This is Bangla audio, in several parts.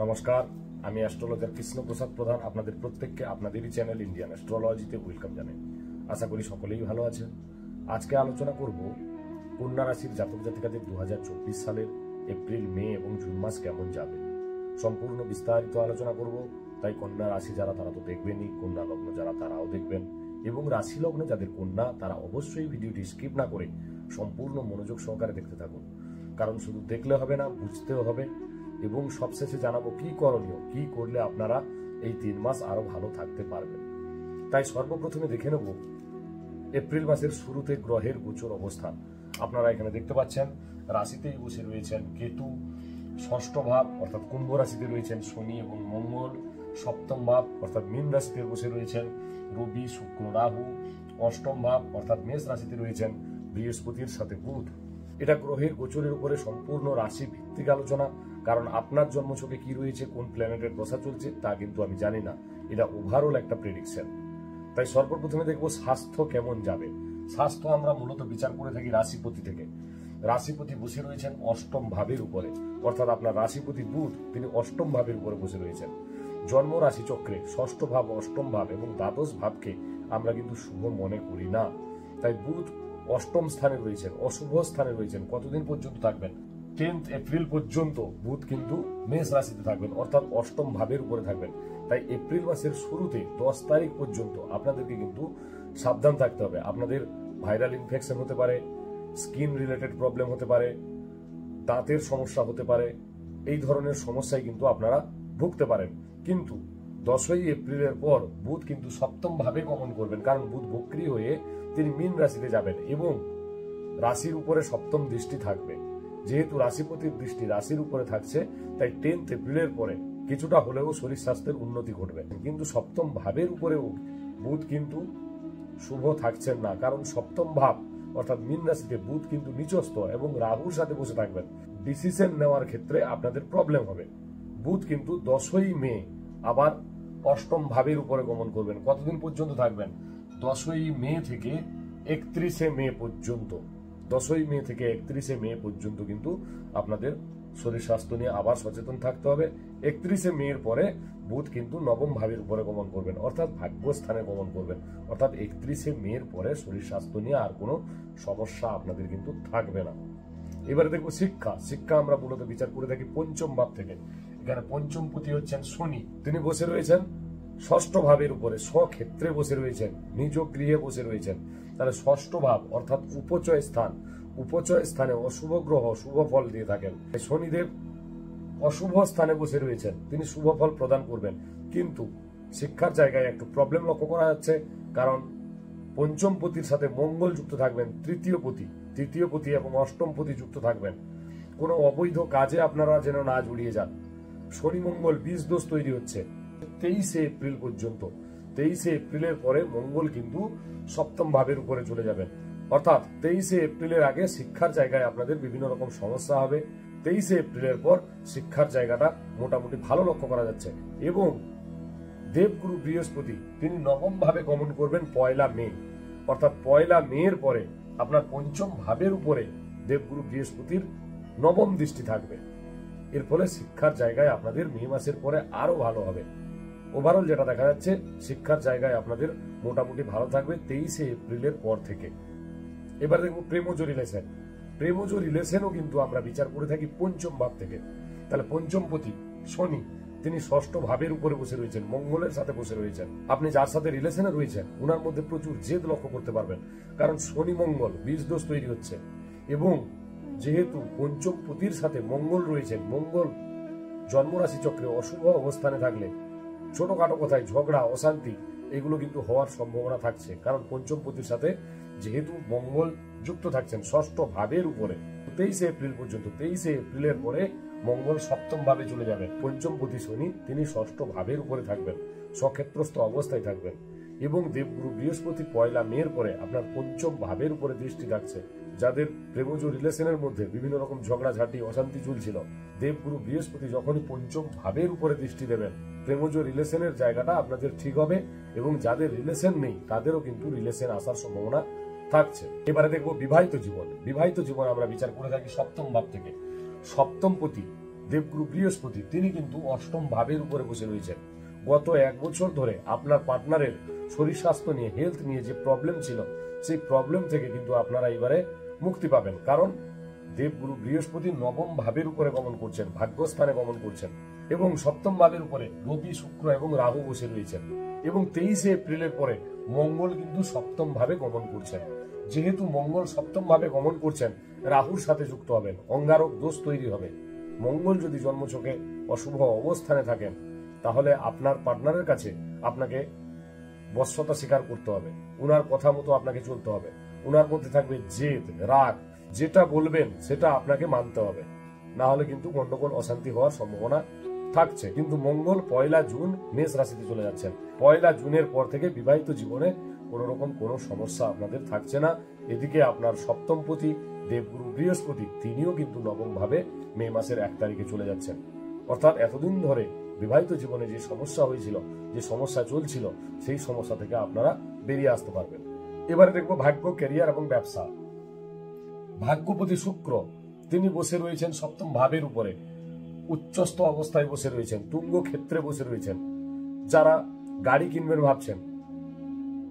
নমস্কার, আমি অ্যাস্ট্রোলজার কৃষ্ণপ্রসাদ প্রধান আপনাদের প্রত্যেককে আপনাদেরই চ্যানেল ইন্ডিয়ান অ্যাস্ট্রোলজিতে ওয়েলকাম জানাই। আশা করি সকলেই ভালো আছেন। আজকে আলোচনা করব কন্যা রাশির জাতক জাতিকাদের 2024 সালের এপ্রিল, মে এবং জুন মাস কেমন যাবে সম্পূর্ণ বিস্তারিত আলোচনা করব। তাই কন্যা রাশি যারা তারা তো দেখবেনই, কন্যা লগ্ন যারা তারাও দেখবেন, এবং রাশি লগ্ন যাদের কন্যা তারা অবশ্যই ভিডিওটি স্কিপ না করে সম্পূর্ণ মনোযোগ সহকারে দেখতে থাকুন। কারণ শুধু দেখলে হবে না, বুঝতেও হবে, এবং সবশেষে জানাবো কি করণীয়, কি করলে আপনারা এই 3 মাস আরো ভালো থাকতে পারবেন। তাই সর্বপ্রথমে দেখে নেব এপ্রিল মাসের শুরুতে গ্রহের গোচর অবস্থান। আপনারা এখানে দেখতে পাচ্ছেন রাশিতেই বসে রয়েছেন কেতু, ষষ্ঠ ভাব অর্থাৎ কুম্ভ রাশিতে রয়েছেন শনি এবং মঙ্গল, সপ্তম ভাব অর্থাৎ মীন রাশিতে বসে রয়েছেন রবি, শুক্র, রাহু, অষ্টম ভাব অর্থাৎ মেষ রাশিতে রয়েছেন বৃহস্পতির সাথে বুধ। এটা গ্রহের গোচরের উপরে সম্পূর্ণ রাশি ভিত্তিক আলোচনা, কারণ আপনার জন্মছকে কি রয়েছে, কোন প্ল্যানেটের দশা চলছে তা কিন্তু আমি জানি না। এটা ওভারঅল একটা প্রেডিকশন। তাই সর্বপ্রথমে দেখবো স্বাস্থ্য কেমন যাবে। স্বাস্থ্য আমরা মূলত বিচার করে থাকি রাশিপতি থেকে। রাশিপতি বসে রয়েছেন অষ্টম ভাবের উপরে, অর্থাৎ আপনার রাশিপতি বুধ তিনি অষ্টম ভাবের উপরে বসে রয়েছেন। জন্ম রাশি চক্রে ষষ্ঠ ভাব, অষ্টম ভাব এবং দ্বাদশ ভাবকে আমরা কিন্তু শুভ মনে করি না। তাই বুধ অষ্টম স্থানে রয়েছেন, অশুভ স্থানে রয়েছেন। কতদিন পর্যন্ত থাকবেন? 10 এপ্রিল পর্যন্ত বুধ কিন্তু মেষ রাশিতে থাকবেন, অর্থাৎ অষ্টম ভাবের উপরে থাকবেন। তাই এপ্রিল মাসের শুরুতে 10 তারিখ পর্যন্ত আপনাদেরকে কিন্তু সাবধান থাকতে হবে। আপনাদের ভাইরাল ইনফেকশন হতে পারে, স্কিন রিলেটেড প্রবলেম হতে পারে, দাঁতের সমস্যা হতে পারে, এই ধরনের সমস্যায় কিন্তু আপনারা ভুগতে পারেন। কিন্তু 10ই এপ্রিলের পর বুধ কিন্তু সপ্তম ভাবে গমন করবেন, কারণ বুধ বক্রী হয়ে তিনি মীন রাশিতে যাবেন এবং রাশির উপরে সপ্তম দৃষ্টি থাকবে। যেহেতু রাশিপতির দৃষ্টি রাশির উপরে থাকছে, তাই 10 এপ্রিলের পরে কিছুটা হলেও শরীর স্বাস্থ্যের উন্নতি ঘটবে। কিন্তু সপ্তম ভাবের উপরেও বুধ কিন্তু শুভ থাকছেন না, কারণ সপ্তম ভাব অর্থাৎ মীন রাশিতে বুধ কিন্তু নিচস্থ এবং রাহুর সাথে বসে থাকবেন। ডিসিশন নেওয়ার ক্ষেত্রে আপনাদের প্রবলেম হবে। বুধ কিন্তু 10ই মে আবার অষ্টম ভাবের উপরে গমন করবেন। কতদিন পর্যন্ত থাকবেন? 10ই মে থেকে 31শে মে পর্যন্ত। 10ই মে থেকে 31শে মে পর্যন্ত কিন্তু আপনাদের শরীর স্বাস্থ্য নিয়ে আবার সচেতন থাকতে হবে। 31শে মের পরে বুধ কিন্তু নবম ভাবের উপরে গমন করবেন, অর্থাৎ ভাগ্যস্থানে গমন করবেন। অর্থাৎ 31শে মের পরে শরীর স্বাস্থ্য নিয়ে আর কোনো সমস্যা আপনাদের কিন্তু থাকবে না। এবারে দেখবো শিক্ষা আমরা মূলত বিচার করে থাকি পঞ্চম ভাব থেকে। এখানে পঞ্চমপতি হচ্ছেন শনি, তিনি বসে রয়েছেন ষষ্ঠ ভাবের উপরে, স্বক্ষেত্রে বসে রয়েছেন, নিজ গৃহে বসে রয়েছেন। তাহলে ষষ্ঠ ভাব অর্থাৎ উপচয় স্থান, উপচয় স্থানে অশুভ গ্রহ শুভ ফল দিয়ে থাকেন। শনিদেব অশুভ স্থানে বসে রয়েছেন, তিনি শুভ ফল প্রদান করবেন। কিন্তু শিক্ষার জায়গায় একটু প্রবলেম লক্ষ্য করা যাচ্ছে, কারণ পঞ্চম পতির সাথে মঙ্গল যুক্ত থাকবেন, তৃতীয় পতি এবং অষ্টম পতি যুক্ত থাকবেন। কোনো অবৈধ কাজে আপনারা যেন না জড়িয়ে যান। শনি মঙ্গল বীজ দোষ তৈরি হচ্ছে 23শে এপ্রিল পর্যন্ত। 23শে এপ্রিলের পরে মঙ্গল কিন্তু সপ্তম ভাবের উপরে চলে যাবেন, অর্থাৎ 23শে এপ্রিলের আগে শিক্ষার জায়গায় আপনাদের বিভিন্ন রকম সমস্যা হবে। 23শে এপ্রিলের পর শিক্ষার জায়গাটা মোটামুটি ভালো লক্ষ্য করা যাচ্ছে। এবং দেবগুরু বৃহস্পতি তিনি নবম ভাবে গমন করবেন 1লা মে, অর্থাৎ 1লা মের পরে আপনার পঞ্চম ভাবের উপরে দেবগুরু বৃহস্পতির নবম দৃষ্টি থাকবে। এর ফলে শিক্ষার জায়গায় আপনাদের মে মাসের পরে আরো ভালো হবে। ওভারঅল যেটা দেখা যাচ্ছে শিক্ষার জায়গায় আপনাদের মোটামুটি ভালো থাকবে 23শে এপ্রিলের পর থেকে। এবার দেখবো প্রেমজ রিলেশনও কিন্তু আমরা বিচার করে থাকি পঞ্চম ভাব থেকে। তাহলে পঞ্চমপতি শনি তিনি ষষ্ঠ ভাবের উপরে বসে রয়েছেন, মঙ্গলের সাথে বসে রয়েছেন। আপনি যার সাথে রিলেশনে রয়েছেন উনার মধ্যে প্রচুর জেদ লক্ষ্য করতে পারবেন, কারণ শনি মঙ্গল বীজ দোষ তৈরি হচ্ছে। এবং যেহেতু পঞ্চম পতির সাথে মঙ্গল রয়েছেন, মঙ্গল জন্মরাশি চক্রে অশুভ অবস্থানে থাকলে ছোটখাটো কথায় ঝগড়া, অশান্তি এগুলো কিন্তু হওয়ার সম্ভাবনা থাকছে, কারণ পঞ্চম পতির সাথে যেহেতু মঙ্গল যুক্ত থাকছেন ষষ্ঠ ভাবের উপরে 23শে এপ্রিল পর্যন্ত। 23শে এপ্রিলের পরে মঙ্গল সপ্তম ভাবে চলে যাবে। পঞ্চমপতি শনি তিনি ষষ্ঠ ভাবের উপরে থাকবেন, স্বক্ষেত্রস্থ অবস্থায় থাকবেন। এবং দেবগুরু বৃহস্পতি 1লা মের পরে আপনার পঞ্চম ভাবের উপরে দৃষ্টি থাকছে। যাদের প্রেমজ রিলেশনের মধ্যে বিভিন্ন রকম ঝগড়াঝাটি, অশান্তি চলছিল, দেবগুরু বৃহস্পতি যখনই পঞ্চম ভাবের উপরে দৃষ্টি দেবেন, প্রেমজ রিলেশনের জায়গাটা আপনাদের ঠিক হবে। এবং যাদের রিলেশন নেই তাদেরও কিন্তু রিলেশন আসার সম্ভাবনা থাকছে। এবারে দেখবো বিবাহিত জীবন আমরা বিচার করে থাকি সপ্তম ভাব থেকে। সপ্তমপতি দেবগুরু বৃহস্পতি তিনি কিন্তু অষ্টম ভাবের উপরে বসে রয়েছেন। গত 1 বছর ধরে আপনার পার্টনারের শরীর স্বাস্থ্য নিয়ে, হেলথ নিয়ে যে প্রবলেম ছিল, সেই প্রবলেম থেকে কিন্তু আপনারা এবারে মুক্তি পাবেন। কারণ দেবগুরু বৃহস্পতি নবম ভাবের উপরে গমন করছেন, ভাগ্যস্থানে গমন করছেন, এবং সপ্তম ভাবের উপরে রবি, শুক্র এবং রাহু বসে রয়েছেন। এবং 23শে এপ্রিলের পরে মঙ্গল কিন্তু সপ্তম ভাবে গমন করছেন। যেহেতু মঙ্গল সপ্তম ভাবে গমন করছেন, রাহুর সাথে যুক্ত হবেন, অঙ্গারক দোষ তৈরি হবে। মঙ্গল যদি জন্মছকে অশুভ অবস্থানে থাকেন, তাহলে আপনার পার্টনারের কাছে আপনাকে বশ্যতা স্বীকার করতে হবে, উনার কথা মতো আপনাকে চলতে হবে। উনার মধ্যে থাকবে জেদ, রাগ, যেটা বলবেন সেটা আপনাকে মানতে হবে, না হলে কিন্তু গন্ডগোল, অশান্তি হওয়ার সম্ভাবনা থাকছে। কিন্তু মঙ্গল 1 জুন মেষ রাশিতে চলে যাচ্ছেন। 1 জুনের পর থেকে বিবাহিত জীবনে কোন রকম কোনো সমস্যা আপনাদের থাকছে না। এদিকে আপনার সপ্তমপতি দেবগুরু বৃহস্পতি তিনিও কিন্তু নবম ভাবে মে মাসের 1 তারিখে চলে যাচ্ছেন। অর্থাৎ এতদিন ধরে বিবাহিত জীবনে যে সমস্যা হয়েছিল, যে সমস্যা চলছিল, সেই সমস্যা থেকে আপনারা বেরিয়ে আসতে পারবেন। এবারে দেখবো ভাগ্য, ক্যারিয়ার এবং ব্যবসা। ভাগ্যপতি শুক্র তিনি বসে রয়েছেন সপ্তম ভাবের উপরে, উচ্চস্থ অবস্থায় বসে রয়েছেন, তুঙ্গ ক্ষেত্রে বসে রয়েছেন। যারা গাড়ি কিনবেন ভাবছেন,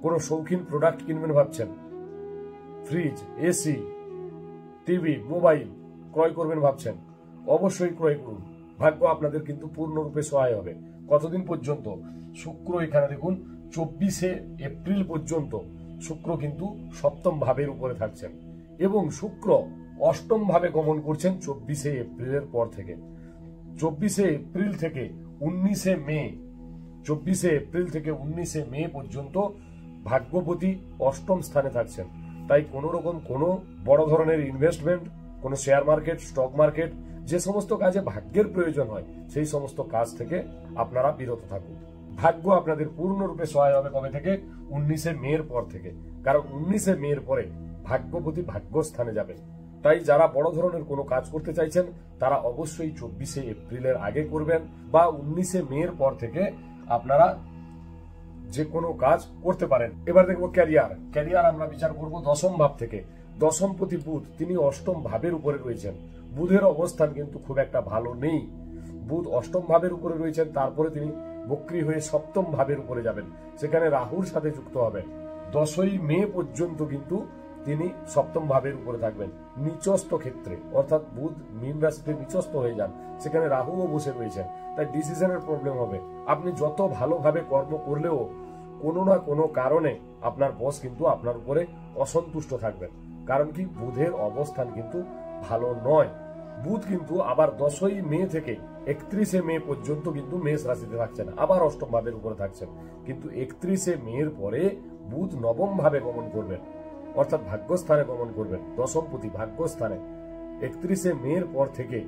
কোন শৌখিন প্রোডাক্ট কিনবেন ভাবছেন, ফ্রিজ, এসি, টিভি, মোবাইল ক্রয় করবেন ভাবছেন, অবশ্যই ক্রয় করুন। ভাগ্য আপনাদের কিন্তু পূর্ণরূপে সহায় হবে। কতদিন পর্যন্ত? শুক্র এখানে দেখুন 24শে এপ্রিল পর্যন্ত শুক্র কিন্তু সপ্তম ভাবের উপরে থাকছেন, এবং শুক্র অষ্টম ভাবে গমন করছেন 24শে এপ্রিলের পর থেকে। 24শে এপ্রিল থেকে 19শে মে, 24শে এপ্রিল থেকে 19শে মে পর্যন্ত ভাগ্যপতি অষ্টম স্থানে থাকছেন। তাই কোন রকম কোনো বড় ধরনের ইনভেস্টমেন্ট, কোন শেয়ার মার্কেট, স্টক মার্কেট, যে সমস্ত কাজে ভাগ্যের প্রয়োজন হয়, সেই সমস্ত কাজ থেকে আপনারা বিরত থাকুন। ভাগ্য আপনাদের পূর্ণরূপে সহায় হবে কবে থেকে? 19শে মের পর থেকে। কারণ 19শে মের পরে ভাগ্যপতি ভাগ্যস্থানে যাবেন। তাই যারা বড় ধরনের কোনো কাজ করতে চাইছেন, তারা অবশ্যই 24শে এপ্রিলের আগে করবেন, বা 19শে মের পর থেকে আপনারা যে কোনো কাজ করতে পারেন। এবার দেখবো ক্যারিয়ার। ক্যারিয়ার আমরা বিচার করব দশম ভাব থেকে। দশমপতি বুধ তিনি অষ্টম ভাবের উপরে রয়েছেন। বুধের অবস্থান কিন্তু খুব একটা ভালো নেই। বুধ অষ্টম ভাবের উপরে রয়েছেন, তারপরে তিনি বক্রী হয়ে সপ্তম ভাবের উপরে যাবেন, সেখানে রাহুর সাথে যুক্ত হবেন। 10ই মে পর্যন্ত কিন্তু তিনি সপ্তম ভাবের উপরে থাকবেন নিচস্থ ক্ষেত্রে, অর্থাৎ বুধ মীন রাশিতে নিচস্থ হয়ে যান, সেখানে রাহুও বসে রয়েছেন। তাই ডিসিশনের প্রবলেম হবে। আপনি যত ভালোভাবে কর্ম করলেও কোনো না কোনো কারণে আপনার বস কিন্তু আপনার উপরে অসন্তুষ্ট থাকবেন। কারণ কি? বুধের অবস্থান কিন্তু ভালো নয়। বুধ কিন্তু আবার 10ই মে থেকে 31শে মে পর্যন্ত কিন্তু মেষ রাশিতে থাকছেন, আবার অষ্টম ভাবের উপরে থাকছেন। কিন্তু 31শে মের পরে বুধ নবম ভাবে গমন করবেন, অর্থাৎ ভাগ্যস্থানে গমন করবেন। দশমপতি ভাগ্যস্থানে 31শে মের পর থেকে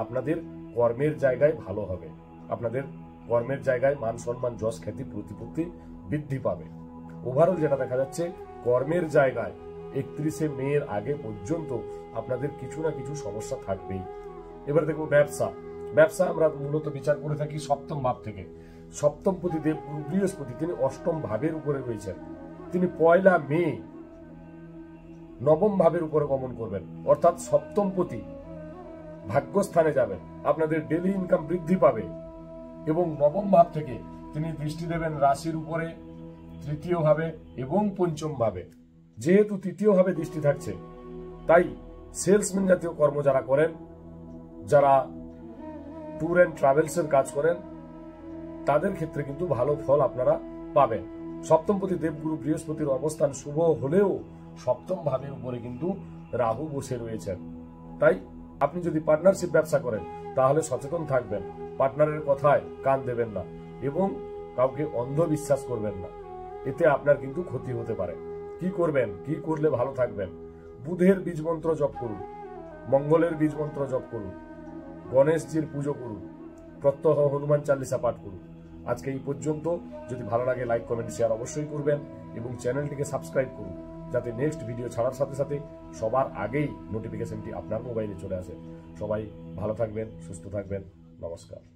আপনাদের কর্মের জায়গায় ভালো হবে। আপনাদের কর্মের জায়গায় মান সম্মান, যশ, খ্যাতি, প্রতিপত্তি বৃদ্ধি পাবে। ওভারঅল যেটা দেখা যাচ্ছে, কর্মের জায়গায় 31শে মের আগে পর্যন্ত আপনাদের কিছু না কিছু সমস্যা থাকবেই। এবার দেখবো ব্যবসা। ব্যবসা আমরা মূলত বিচার করে থাকি সপ্তম ভাব থেকে। সপ্তমপতি দেবগুরু বৃহস্পতি তিনি অষ্টম ভাবের উপরে রয়েছেন। তিনি 1 মে নবম ভাবের উপরে গমন করবেন, অর্থাৎ সপ্তমপতি ভাগ্যস্থানে যাবেন। আপনাদের ডেইলি ইনকাম বৃদ্ধি পাবে, এবং নবম ভাব থেকে তিনি দৃষ্টি দেবেন রাশির উপরে, তৃতীয় ভাবে এবং পঞ্চম ভাবে। যেহেতু তৃতীয় ভাবে দৃষ্টি থাকছে, তাই সেলসম্যান জাতীয় কর্ম যারা করেন, যারা ট্যুর অ্যান্ড ট্রাভেলস এর কাজ করেন, তাদের ক্ষেত্রে কিন্তু ভালো ফল আপনারা পাবেন। সপ্তমপতি দেবগুরু বৃহস্পতির অবস্থান শুভ হলেও সপ্তম ভাবের উপরে কিন্তু রাহু বসে রয়েছেন। তাই আপনি যদি পার্টনারশিপ ব্যবসা করেন, তাহলে সচেতন থাকবেন, পার্টনারের কথায় কান দেবেন না, এবং কাউকে অন্ধবিশ্বাস করবেন না। এতে আপনার কিন্তু ক্ষতি হতে পারে। কি করবেন, কি করলে ভালো থাকবেন? বুধের বীজ মন্ত্র জপ করুন, মঙ্গলের বীজ মন্ত্র জপ করুন, গণেশজির পুজো করুন, প্রত্যহ হনুমান চালিসা পাঠ করুন। আজকে এই পর্যন্ত। যদি ভালো লাগে লাইক, কমেন্ট, শেয়ার অবশ্যই করবেন, এবং চ্যানেলটিকে সাবস্ক্রাইব করুন, যাতে নেক্সট ভিডিও ছাড়ার সাথে সাথে সবার আগেই নোটিফিকেশনটি আপনার মোবাইলে চলে আসে। সবাই ভালো থাকবেন, সুস্থ থাকবেন। নমস্কার।